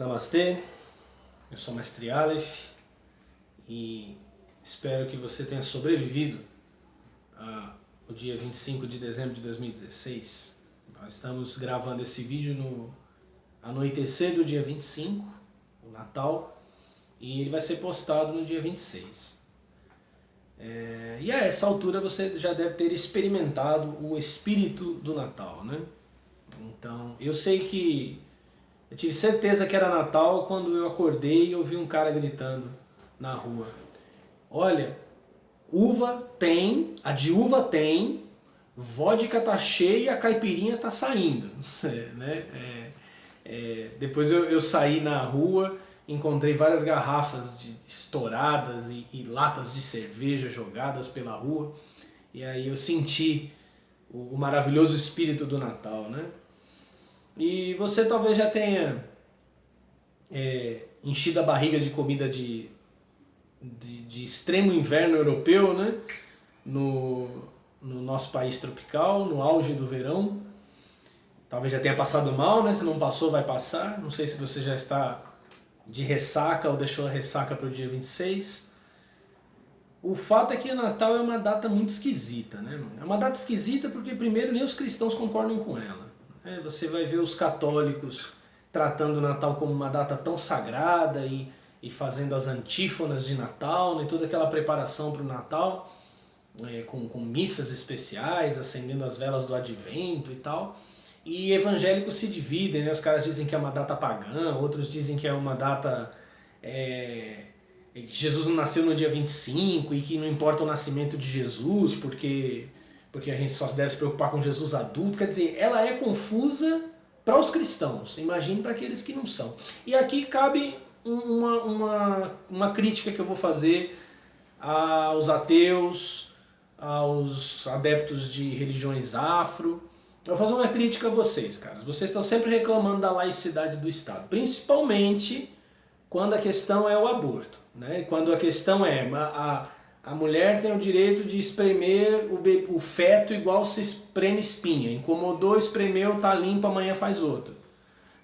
Namastê, eu sou Mestre Aleph e espero que você tenha sobrevivido ao dia 25 de dezembro de 2016. Nós estamos gravando esse vídeo no anoitecer do dia 25, o Natal, e ele vai ser postado no dia 26. E a essa altura você já deve ter experimentado o espírito do Natal, né? Então, eu sei que eu tive certeza que era Natal quando eu acordei e ouvi um cara gritando na rua: olha, uva tem, a de uva tem, vodka tá cheia e a caipirinha tá saindo. Depois eu saí na rua, encontrei várias garrafas estouradas e latas de cerveja jogadas pela rua. E aí eu senti o maravilhoso espírito do Natal, né? E você talvez já tenha enchido a barriga de comida de extremo inverno europeu, né? No nosso país tropical, no auge do verão. Talvez já tenha passado mal, né? Se não passou, vai passar. Não sei se você já está de ressaca ou deixou a ressaca para o dia 26. O fato é que o Natal é uma data muito esquisita, né? É uma data esquisita porque, primeiro, nem os cristãos concordam com ela. Você vai ver os católicos tratando o Natal como uma data tão sagrada e fazendo as antífonas de Natal, né? Toda aquela preparação para o Natal, com missas especiais, acendendo as velas do Advento e tal. E evangélicos se dividem, né? Os caras dizem que é uma data pagã, outros dizem que é uma data que Jesus não nasceu no dia 25 e que não importa o nascimento de Jesus porque a gente só deve se preocupar com Jesus adulto. Quer dizer, ela é confusa para os cristãos, imagine para aqueles que não são. E aqui cabe uma crítica que eu vou fazer aos ateus, aos adeptos de religiões afro. Eu vou fazer uma crítica a vocês, caras. Vocês estão sempre reclamando da laicidade do Estado, principalmente quando a questão é o aborto, né? Quando a questão é a mulher tem o direito de espremer o feto igual se espreme espinha. Incomodou, espremeu, tá limpo, amanhã faz outro.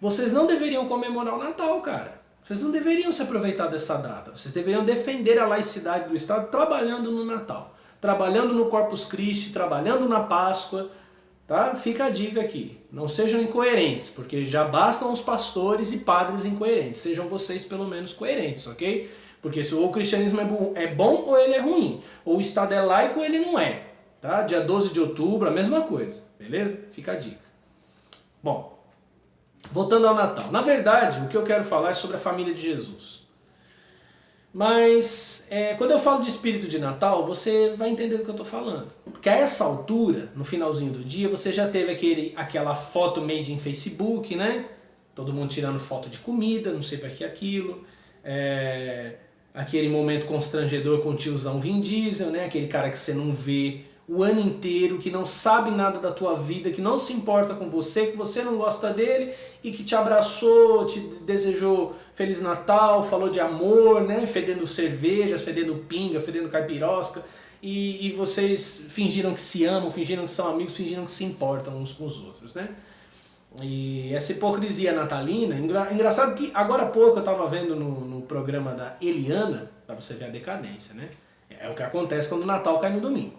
Vocês não deveriam comemorar o Natal, cara. Vocês não deveriam se aproveitar dessa data. Vocês deveriam defender a laicidade do Estado trabalhando no Natal, trabalhando no Corpus Christi, trabalhando na Páscoa. Tá? Fica a dica aqui. Não sejam incoerentes, porque já bastam os pastores e padres incoerentes. Sejam vocês pelo menos coerentes, ok? Porque se ou o cristianismo é bom ou ele é ruim. Ou o Estado é laico ou ele não é. Tá? Dia 12 de outubro, a mesma coisa. Beleza? Fica a dica. Bom, voltando ao Natal. Na verdade, o que eu quero falar é sobre a família de Jesus. Mas quando eu falo de espírito de Natal, você vai entender do que eu estou falando. Porque a essa altura, no finalzinho do dia, você já teve aquela foto made em Facebook, né? Todo mundo tirando foto de comida, não sei para que aquilo. Aquele momento constrangedor com o tiozão Vin Diesel, né? Aquele cara que você não vê o ano inteiro, que não sabe nada da tua vida, que não se importa com você, que você não gosta dele e que te abraçou, te desejou Feliz Natal, falou de amor, né? Fedendo cervejas, fedendo pinga, fedendo caipirosca, e vocês fingiram que se amam, fingiram que são amigos, fingiram que se importam uns com os outros, né? E essa hipocrisia natalina, engraçado que agora há pouco eu estava vendo no programa da Eliana, para você ver a decadência, né? É o que acontece quando o Natal cai no domingo.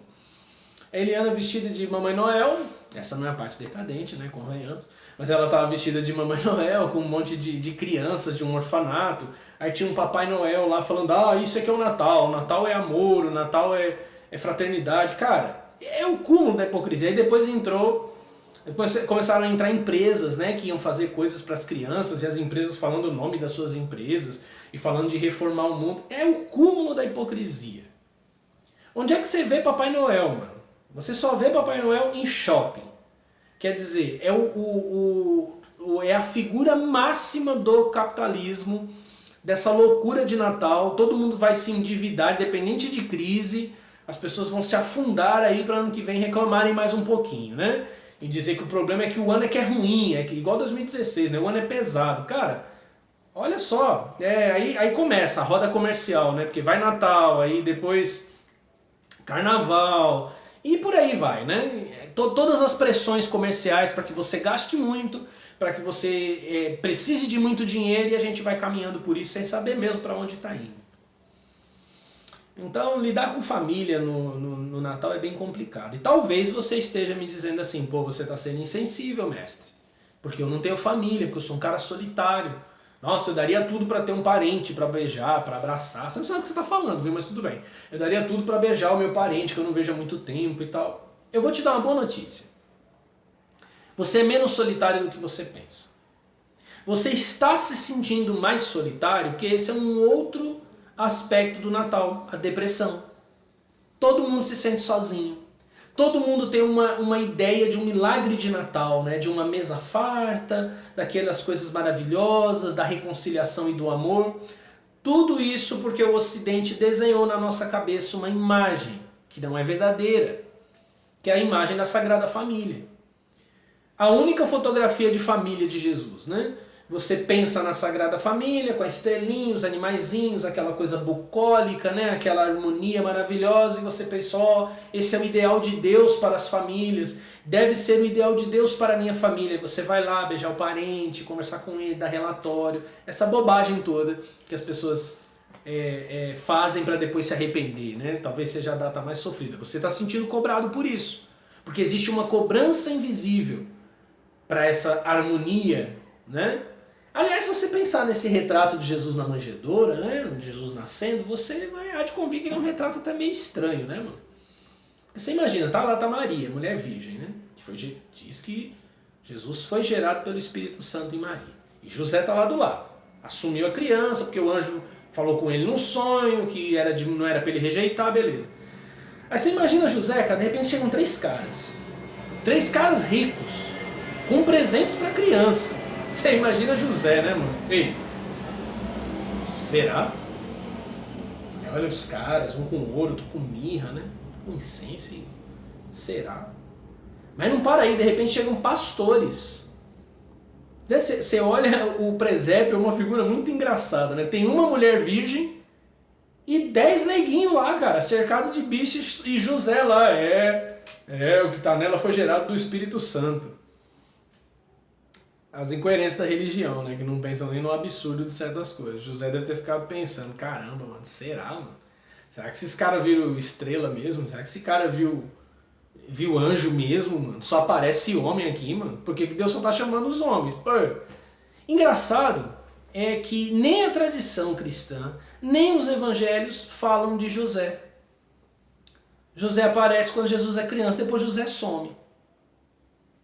A Eliana vestida de Mamãe Noel, essa não é a parte decadente, né, convenhamos, mas ela estava vestida de Mamãe Noel com um monte de crianças de um orfanato. Aí tinha um Papai Noel lá falando, isso aqui é o Natal é amor, o Natal é fraternidade. Cara, é o cúmulo da hipocrisia. Aí depois começaram a entrar empresas, né, que iam fazer coisas para as crianças, e as empresas falando o nome das suas empresas e falando de reformar o mundo. É o cúmulo da hipocrisia. Onde é que você vê Papai Noel, mano? Você só vê Papai Noel em shopping. Quer dizer, é a figura máxima do capitalismo, dessa loucura de Natal. Todo mundo vai se endividar, independente de crise. As pessoas vão se afundar aí para ano que vem reclamarem mais um pouquinho, né? E dizer que o problema é que o ano é ruim, igual 2016, né? O ano é pesado. Cara, olha só, aí começa a roda comercial, né? Porque vai Natal, aí depois Carnaval. E por aí vai, né? Todas as pressões comerciais para que você gaste muito, para que você precise de muito dinheiro, e a gente vai caminhando por isso sem saber mesmo para onde está indo. Então, lidar com família no Natal é bem complicado. E talvez você esteja me dizendo assim, pô, você está sendo insensível, mestre. Porque eu não tenho família, porque eu sou um cara solitário. Nossa, eu daria tudo para ter um parente, para beijar, para abraçar. Você não sabe o que você está falando, viu? Mas tudo bem. Eu daria tudo para beijar o meu parente, que eu não vejo há muito tempo e tal. Eu vou te dar uma boa notícia. Você é menos solitário do que você pensa. Você está se sentindo mais solitário, porque esse é um outro aspecto do Natal, a depressão. Todo mundo se sente sozinho. Todo mundo tem uma ideia de um milagre de Natal, né? De uma mesa farta, daquelas coisas maravilhosas, da reconciliação e do amor. Tudo isso porque o Ocidente desenhou na nossa cabeça uma imagem que não é verdadeira, que é a imagem da Sagrada Família. A única fotografia de família de Jesus, né? Você pensa na Sagrada Família, com a estrelinha, os animaizinhos, aquela coisa bucólica, né? Aquela harmonia maravilhosa, e você pensa, ó, esse é o ideal de Deus para as famílias, deve ser o ideal de Deus para a minha família. E você vai lá beijar o parente, conversar com ele, dar relatório, essa bobagem toda que as pessoas fazem para depois se arrepender, né? Talvez seja a data mais sofrida. Você está se sentindo cobrado por isso, porque existe uma cobrança invisível para essa harmonia, né? Aliás, se você pensar nesse retrato de Jesus na manjedoura, né, de Jesus nascendo, você vai de convir que ele é um retrato até meio estranho, né, mano? Porque você imagina, tá lá tá Maria, mulher virgem, né? Diz que Jesus foi gerado pelo Espírito Santo em Maria. E José tá lá do lado. Assumiu a criança, porque o anjo falou com ele num sonho, que não era para ele rejeitar, beleza. Aí você imagina José, cara, de repente chegam três caras ricos, com presentes para criança. Você imagina José, né, mano? Ei, será? Olha os caras, um com ouro, outro com mirra, né? Com incenso. Será? Mas não para aí, de repente chegam pastores. Você olha o presépio, é uma figura muito engraçada, né? Tem uma mulher virgem e 10 neguinhos lá, cara, cercado de bichos, e José lá. O que tá nela foi gerado do Espírito Santo. As incoerências da religião, né? Que não pensam nem no absurdo de certas coisas. José deve ter ficado pensando, caramba, mano, será, mano? Será que esses caras viram estrela mesmo? Será que esse cara viu anjo mesmo, mano? Só aparece homem aqui, mano? Por que Deus só tá chamando os homens? Pô. Engraçado é que nem a tradição cristã, nem os evangelhos falam de José. José aparece quando Jesus é criança, depois José some.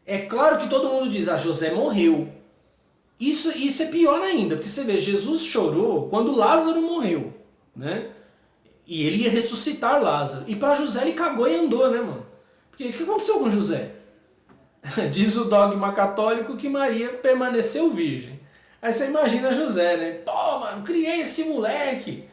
É claro que todo mundo diz, José morreu. Isso é pior ainda, porque você vê, Jesus chorou quando Lázaro morreu, né? E ele ia ressuscitar Lázaro. E para José ele cagou e andou, né, mano? Porque o que aconteceu com José? Diz o dogma católico que Maria permaneceu virgem. Aí você imagina José, né? Pô, mano, criei esse moleque.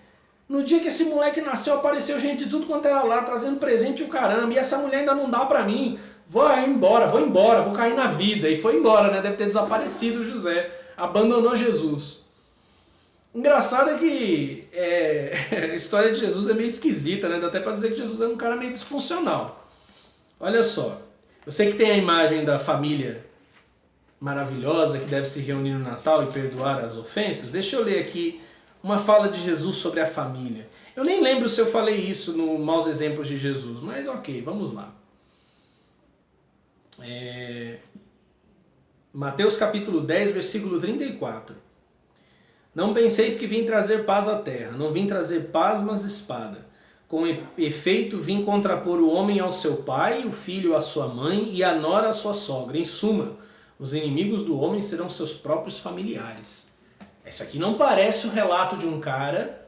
No dia que esse moleque nasceu, apareceu gente de tudo quanto era lá, trazendo presente e o caramba. E essa mulher ainda não dá pra mim. Vou embora, vou cair na vida. E foi embora, né? Deve ter desaparecido o José. Abandonou Jesus. Engraçado é que a história de Jesus é meio esquisita, né? Dá até pra dizer que Jesus é um cara meio disfuncional. Olha só. Eu sei que tem a imagem da família maravilhosa que deve se reunir no Natal e perdoar as ofensas. Deixa eu ler aqui uma fala de Jesus sobre a família. Eu nem lembro se eu falei isso no Maus Exemplos de Jesus, mas ok, vamos lá. Mateus capítulo 10, versículo 34. Não penseis que vim trazer paz à terra, não vim trazer paz, mas espada. Com efeito vim contrapor o homem ao seu pai, o filho à sua mãe e a nora à sua sogra. Em suma, os inimigos do homem serão seus próprios familiares. Isso aqui não parece o relato de um cara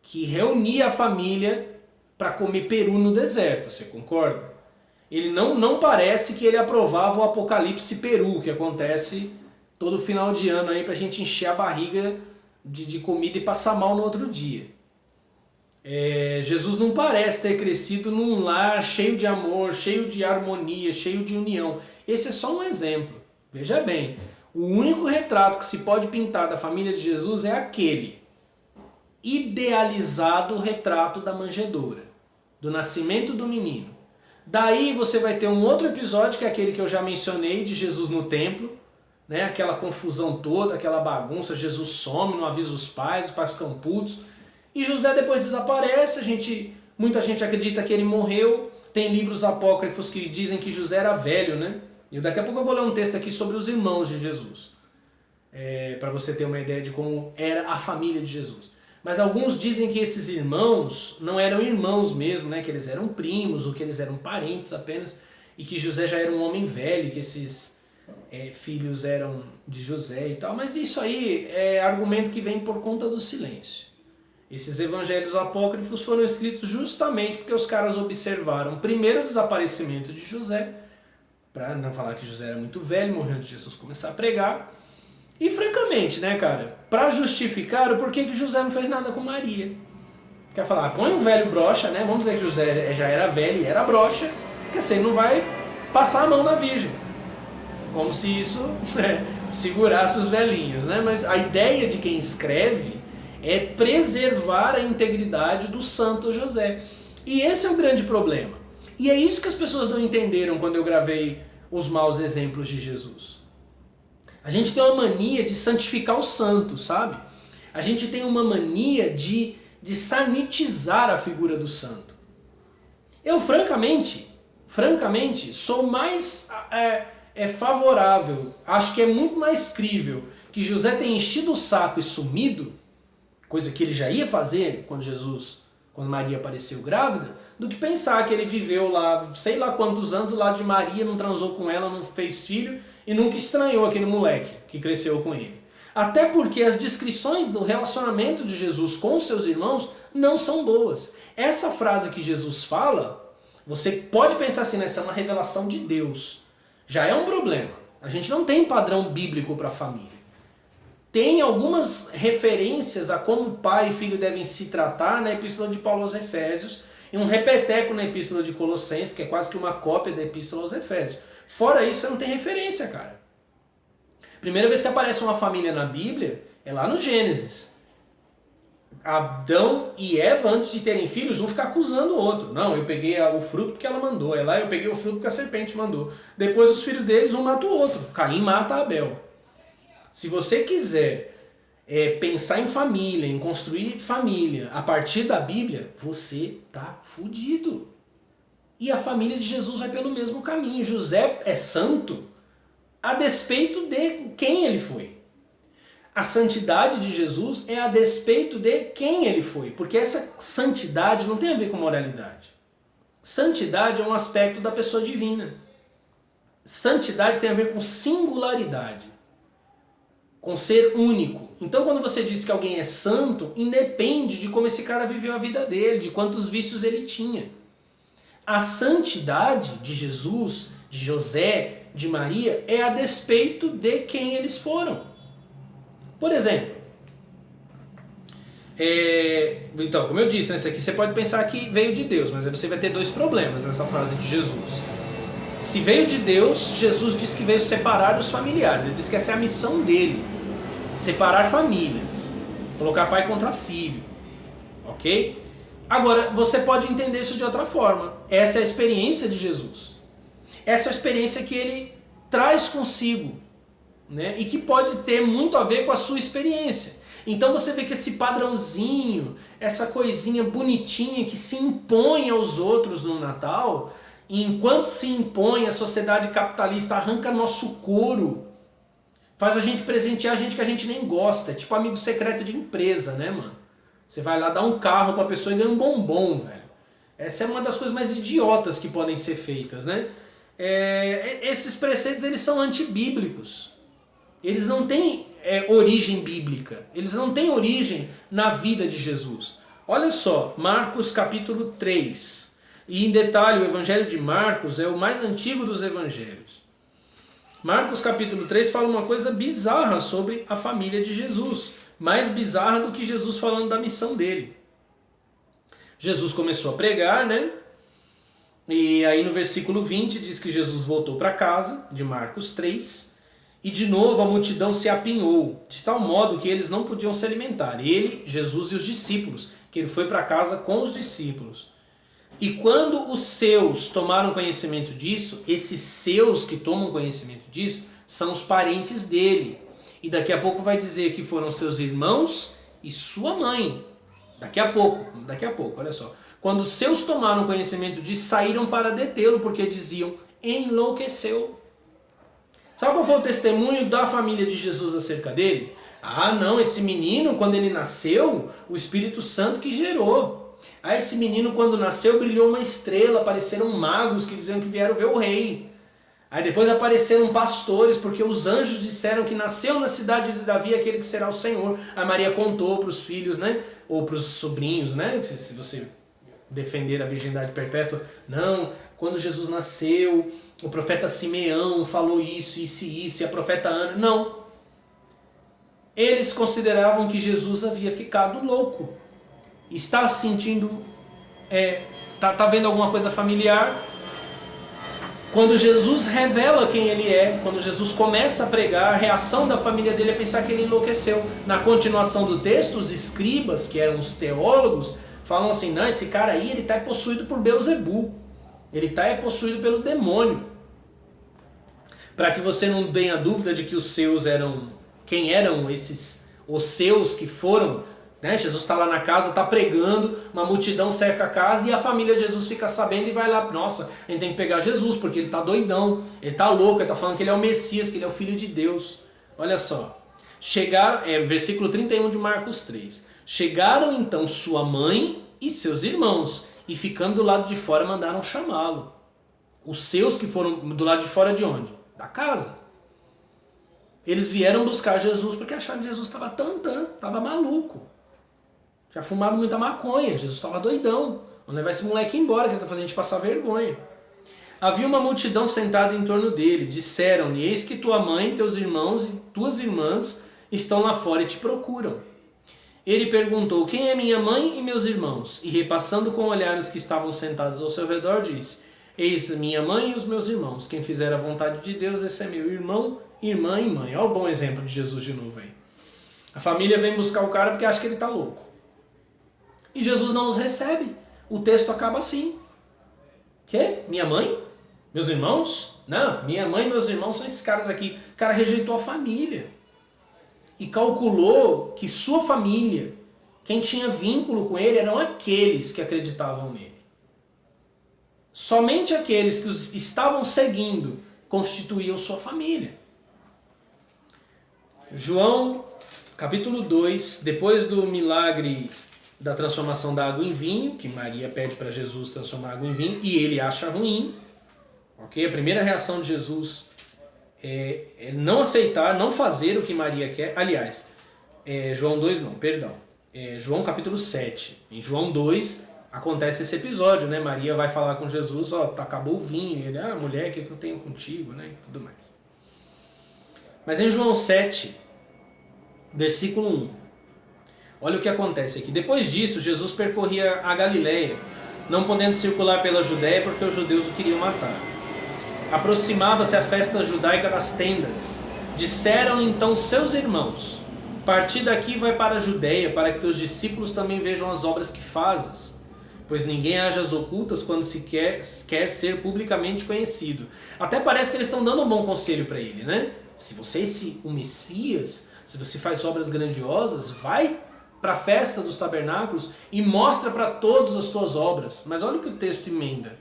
que reunia a família para comer peru no deserto, você concorda? Ele não parece que ele aprovava o apocalipse peru, que acontece todo final de ano aí pra gente encher a barriga de comida e passar mal no outro dia. Jesus não parece ter crescido num lar cheio de amor, cheio de harmonia, cheio de união. Esse é só um exemplo. Veja bem, o único retrato que se pode pintar da família de Jesus é aquele idealizado retrato da manjedoura, do nascimento do menino. Daí você vai ter um outro episódio, que é aquele que eu já mencionei, de Jesus no templo, né? Aquela confusão toda, aquela bagunça, Jesus some, não avisa os pais ficam putos. E José depois desaparece, muita gente acredita que ele morreu. Tem livros apócrifos que dizem que José era velho, né? E daqui a pouco eu vou ler um texto aqui sobre os irmãos de Jesus. Para você ter uma ideia de como era a família de Jesus. Mas alguns dizem que esses irmãos não eram irmãos mesmo, né? Que eles eram primos ou que eles eram parentes apenas. E que José já era um homem velho, que esses filhos eram de José e tal. Mas isso aí é argumento que vem por conta do silêncio. Esses evangelhos apócrifos foram escritos justamente porque os caras observaram primeiro o desaparecimento de José, para não falar que José era muito velho, morreu antes de Jesus começar a pregar. E francamente, né, cara, para justificar o porquê que José não fez nada com Maria. Quer falar, põe um velho broxa, né? Vamos dizer que José já era velho e era broxa, porque assim ele não vai passar a mão na Virgem. Como se isso segurasse os velhinhos, né? Mas a ideia de quem escreve é preservar a integridade do santo José. E esse é o grande problema. E é isso que as pessoas não entenderam quando eu gravei os maus exemplos de Jesus. A gente tem uma mania de santificar o santo, sabe? A gente tem uma mania de sanitizar a figura do santo. Eu, francamente, sou mais favorável, acho que é muito mais crível que José tenha enchido o saco e sumido, coisa que ele já ia fazer quando Maria apareceu grávida, do que pensar que ele viveu lá, sei lá quantos anos do lado de Maria, não transou com ela, não fez filho e nunca estranhou aquele moleque que cresceu com ele. Até porque as descrições do relacionamento de Jesus com os seus irmãos não são boas. Essa frase que Jesus fala, você pode pensar assim, essa é uma revelação de Deus. Já é um problema. A gente não tem padrão bíblico para a família. Tem algumas referências a como pai e filho devem se tratar na Epístola de Paulo aos Efésios e um repeteco na Epístola de Colossenses, que é quase que uma cópia da Epístola aos Efésios. Fora isso, você não tem referência, cara. Primeira vez que aparece uma família na Bíblia é lá no Gênesis. Adão e Eva, antes de terem filhos, um fica acusando o outro. Não, eu peguei o fruto porque ela mandou. É lá eu peguei o fruto porque a serpente mandou. Depois os filhos deles, um mata o outro. Caim mata Abel. Se você quiser pensar em família, em construir família a partir da Bíblia, você tá fudido. E a família de Jesus vai pelo mesmo caminho. José é santo a despeito de quem ele foi. A santidade de Jesus é a despeito de quem ele foi. Porque essa santidade não tem a ver com moralidade. Santidade é um aspecto da pessoa divina. Santidade tem a ver com singularidade. Com ser único. Então quando você diz que alguém é santo, independe de como esse cara viveu a vida dele, de quantos vícios ele tinha. A santidade de Jesus, de José, de Maria, é a despeito de quem eles foram. Por exemplo, então, como eu disse, isso aqui você pode pensar que veio de Deus, mas aí você vai ter dois problemas nessa frase de Jesus. Se veio de Deus, Jesus diz que veio separar os familiares. Ele diz que essa é a missão dele. Separar famílias. Colocar pai contra filho. Ok? Agora, você pode entender isso de outra forma. Essa é a experiência de Jesus. Essa é a experiência que ele traz consigo. Né? E que pode ter muito a ver com a sua experiência. Então você vê que esse padrãozinho, essa coisinha bonitinha que se impõe aos outros no Natal... E enquanto se impõe, a sociedade capitalista arranca nosso couro, faz a gente presentear gente que a gente nem gosta, é tipo amigo secreto de empresa, né, mano? Você vai lá dar um carro pra pessoa e ganha um bombom, velho. Essa é uma das coisas mais idiotas que podem ser feitas, né? Esses preceitos, eles são antibíblicos. Eles não têm origem bíblica, eles não têm origem na vida de Jesus. Olha só, Marcos capítulo 3. E em detalhe, o Evangelho de Marcos é o mais antigo dos evangelhos. Marcos capítulo 3 fala uma coisa bizarra sobre a família de Jesus. Mais bizarra do que Jesus falando da missão dele. Jesus começou a pregar, né? E aí no versículo 20 diz que Jesus voltou para casa, de Marcos 3. E de novo a multidão se apinhou, de tal modo que eles não podiam se alimentar. Ele, Jesus e os discípulos, que ele foi para casa com os discípulos. E quando os seus tomaram conhecimento disso, esses seus que tomam conhecimento disso são os parentes dele. E daqui a pouco vai dizer que foram seus irmãos e sua mãe. Daqui a pouco, olha só. Quando os seus tomaram conhecimento disso, saíram para detê-lo, porque diziam, enlouqueceu. Sabe qual foi o testemunho da família de Jesus acerca dele? Ah, não, esse menino, quando ele nasceu, o Espírito Santo que gerou. Ah, esse menino, quando nasceu, brilhou uma estrela, apareceram magos que diziam que vieram ver o rei. Aí depois apareceram pastores, porque os anjos disseram que nasceu na cidade de Davi aquele que será o Senhor. A Maria contou para os filhos, né? Ou para os sobrinhos, né? Se você defender a virgindade perpétua. Não, quando Jesus nasceu, o profeta Simeão falou isso, e a profeta Ana. Não. Eles consideravam que Jesus havia ficado louco. Está sentindo, tá vendo alguma coisa familiar? Quando Jesus revela quem ele é, quando Jesus começa a pregar, a reação da família dele é pensar que ele enlouqueceu. Na continuação do texto, os escribas, que eram os teólogos, falam assim, não, esse cara aí, ele está possuído por Beelzebul. Ele está possuído pelo demônio. Para que você não tenha dúvida de que os seus eram... Quem eram esses, os seus que foram... Né? Jesus está lá na casa, está pregando, uma multidão cerca a casa e a família de Jesus fica sabendo e vai lá. Nossa, a gente tem que pegar Jesus porque ele está doidão, ele está louco, ele está falando que ele é o Messias, que ele é o Filho de Deus. Olha só, chegaram, versículo 31 de Marcos 3. Chegaram então sua mãe e seus irmãos e ficando do lado de fora mandaram chamá-lo. Os seus que foram do lado de fora de onde? Da casa. Eles vieram buscar Jesus porque acharam que Jesus estava tantã, estava maluco. Já fumaram muita maconha, Jesus estava doidão. Vamos levar esse moleque embora, que ele está fazendo a gente passar vergonha. Havia uma multidão sentada em torno dele. Disseram-lhe, eis que tua mãe, teus irmãos e tuas irmãs estão lá fora e te procuram. Ele perguntou, quem é minha mãe e meus irmãos? E repassando com olhar os que estavam sentados ao seu redor, disse, eis minha mãe e os meus irmãos. Quem fizer a vontade de Deus, esse é meu irmão, irmã e mãe. Olha o bom exemplo de Jesus de novo aí. A família vem buscar o cara porque acha que ele está louco. E Jesus não os recebe. O texto acaba assim. Quê? Minha mãe? Meus irmãos? Não, minha mãe e meus irmãos são esses caras aqui. O cara rejeitou a família. E calculou que sua família, quem tinha vínculo com ele, eram aqueles que acreditavam nele. Somente aqueles que os estavam seguindo constituíam sua família. João, capítulo 2, depois do milagre da transformação da água em vinho, que Maria pede para Jesus transformar a água em vinho, e ele acha ruim. Okay? A primeira reação de Jesus é não aceitar, não fazer o que Maria quer. Aliás, João 2 não, perdão. João capítulo 7. Em João 2 acontece esse episódio, né? Maria vai falar com Jesus, acabou o vinho. Ele, mulher, o que eu tenho contigo? Né? E tudo mais. Mas em João 7, versículo 1. Olha o que acontece aqui. Depois disso, Jesus percorria a Galileia, não podendo circular pela Judéia porque os judeus o queriam matar. Aproximava-se a festa judaica das tendas. Disseram então seus irmãos, parti daqui e vai para a Judéia, para que teus discípulos também vejam as obras que fazes. Pois ninguém age às ocultas quando se quer ser publicamente conhecido. Até parece que eles estão dando um bom conselho para ele, né? Se você é o Messias, se você faz obras grandiosas, vai para a festa dos tabernáculos e mostra para todos as tuas obras. Mas olha o que o texto emenda.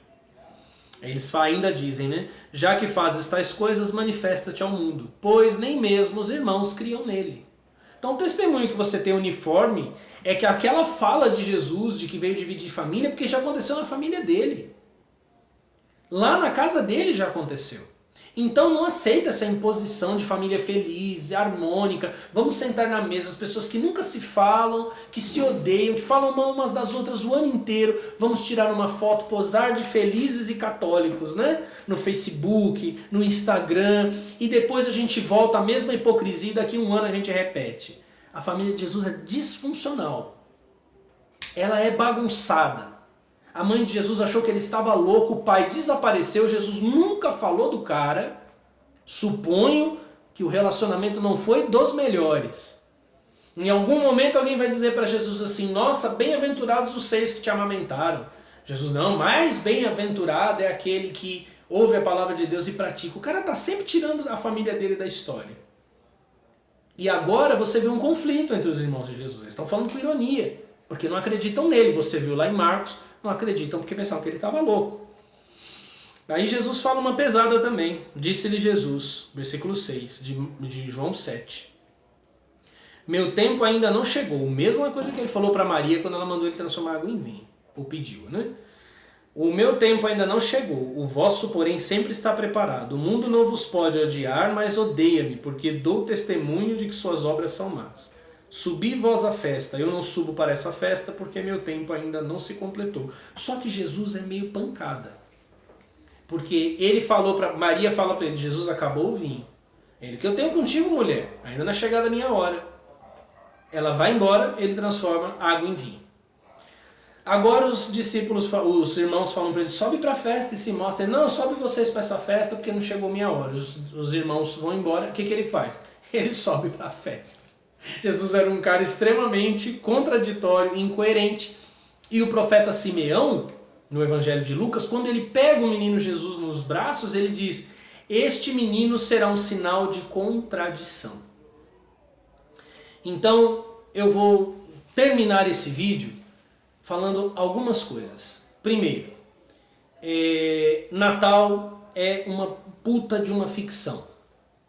Eles ainda dizem, né? Já que fazes tais coisas, manifesta-te ao mundo, pois nem mesmo os irmãos criam nele. Então o testemunho que você tem uniforme é que aquela fala de Jesus de que veio dividir família, porque já aconteceu na família dele. Lá na casa dele já aconteceu. Então não aceita essa imposição de família feliz, harmônica. Vamos sentar na mesa, as pessoas que nunca se falam, que se odeiam, que falam mal umas das outras o ano inteiro. Vamos tirar uma foto, posar de felizes e católicos, né? No Facebook, no Instagram. E depois a gente volta à mesma hipocrisia e daqui a um ano a gente repete. A família de Jesus é disfuncional. Ela é bagunçada. A mãe de Jesus achou que ele estava louco, o pai desapareceu, Jesus nunca falou do cara. Suponho que o relacionamento não foi dos melhores. Em algum momento alguém vai dizer para Jesus assim, nossa, bem-aventurados os seios que te amamentaram. Jesus não, mais bem-aventurado é aquele que ouve a palavra de Deus e pratica. O cara está sempre tirando a família dele da história. E agora você vê um conflito entre os irmãos de Jesus. Eles estão falando com ironia, porque não acreditam nele. Você viu lá em Marcos, não acreditam porque pensavam que ele estava louco. Aí Jesus fala uma pesada também. Disse-lhe Jesus, versículo 6 de João 7. Meu tempo ainda não chegou. Mesma coisa que ele falou para Maria quando ela mandou ele transformar água em vinho. Ou pediu, né? O meu tempo ainda não chegou, o vosso, porém, sempre está preparado. O mundo não vos pode odiar, mas odeia-me, porque dou testemunho de que suas obras são más. Subi vós à festa, eu não subo para essa festa, porque meu tempo ainda não se completou. Só que Jesus é meio pancada. Porque ele falou para Maria, fala para ele, Jesus, acabou o vinho. Ele, que eu tenho contigo, mulher, ainda não é chegada a minha hora. Ela vai embora, ele transforma água em vinho. Agora os discípulos, os irmãos falam para ele, sobe para a festa e se mostra. Ele, não, sobe vocês para essa festa porque não chegou minha hora. Os irmãos vão embora, o que ele faz? Ele sobe para a festa. Jesus era um cara extremamente contraditório, incoerente. E o profeta Simeão, no Evangelho de Lucas, quando ele pega o menino Jesus nos braços, ele diz, este menino será um sinal de contradição. Então, eu vou terminar esse vídeo falando algumas coisas. Primeiro, Natal é uma puta de uma ficção,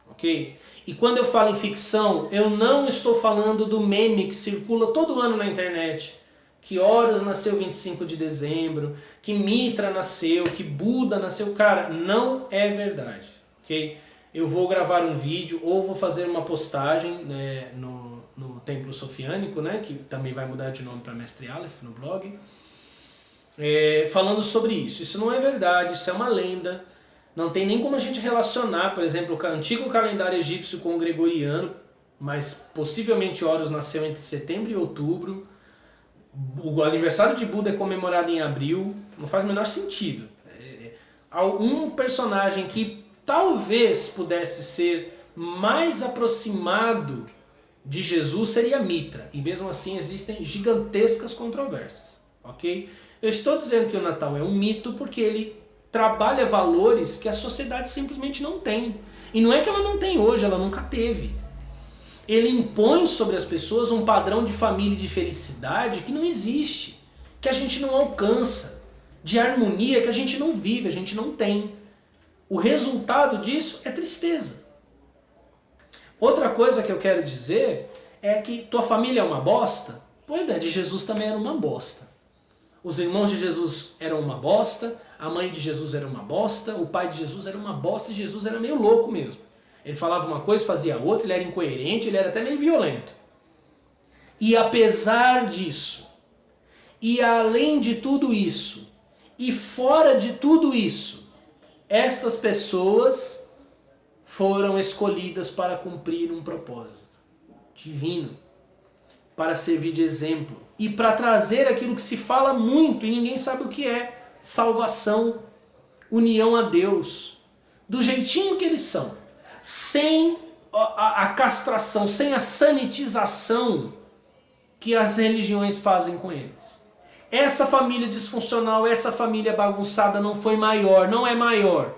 ok? E quando eu falo em ficção, eu não estou falando do meme que circula todo ano na internet, que Horus nasceu 25 de dezembro, que Mitra nasceu, que Buda nasceu. Cara, não é verdade, ok? Eu vou gravar um vídeo ou vou fazer uma postagem, né, no Templo Sofiânico, né, que também vai mudar de nome para Mestre Aleph no blog, falando sobre isso. Isso não é verdade, isso é uma lenda. Não tem nem como a gente relacionar, por exemplo, o antigo calendário egípcio com o gregoriano, mas possivelmente Horus nasceu entre setembro e outubro. O aniversário de Buda é comemorado em abril. Não faz o menor sentido. Um personagem que talvez pudesse ser mais aproximado de Jesus seria Mitra, e mesmo assim existem gigantescas controvérsias, ok? Eu estou dizendo que o Natal é um mito porque ele trabalha valores que a sociedade simplesmente não tem. E não é que ela não tem hoje, ela nunca teve. Ele impõe sobre as pessoas um padrão de família e de felicidade que não existe, que a gente não alcança, de harmonia que a gente não vive, a gente não tem. O resultado disso é tristeza. Outra coisa que eu quero dizer é que tua família é uma bosta. Pois é, de Jesus também era uma bosta. Os irmãos de Jesus eram uma bosta, a mãe de Jesus era uma bosta, o pai de Jesus era uma bosta e Jesus era meio louco mesmo. Ele falava uma coisa, fazia outra, ele era incoerente, ele era até meio violento. E apesar disso, e além de tudo isso, e fora de tudo isso, estas pessoas foram escolhidas para cumprir um propósito divino, para servir de exemplo e para trazer aquilo que se fala muito e ninguém sabe o que é: salvação, união a Deus, do jeitinho que eles são, sem a castração, sem a sanitização que as religiões fazem com eles. Essa família disfuncional, essa família bagunçada não foi maior, não é maior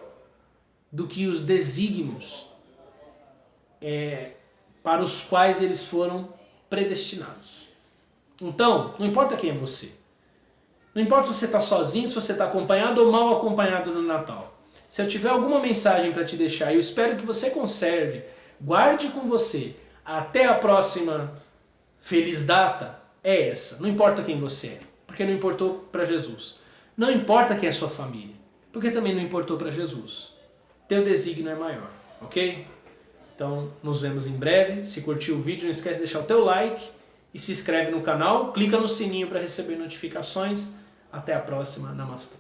do que os desígnios para os quais eles foram predestinados. Então, não importa quem é você. Não importa se você está sozinho, se você está acompanhado ou mal acompanhado no Natal. Se eu tiver alguma mensagem para te deixar, eu espero que você conserve, guarde com você até a próxima feliz data, é essa. Não importa quem você é, porque não importou para Jesus. Não importa quem é sua família, porque também não importou para Jesus. Teu desígnio é maior, ok? Então, nos vemos em breve. Se curtiu o vídeo, não esquece de deixar o teu like e se inscreve no canal. Clica no sininho para receber notificações. Até a próxima. Namastê.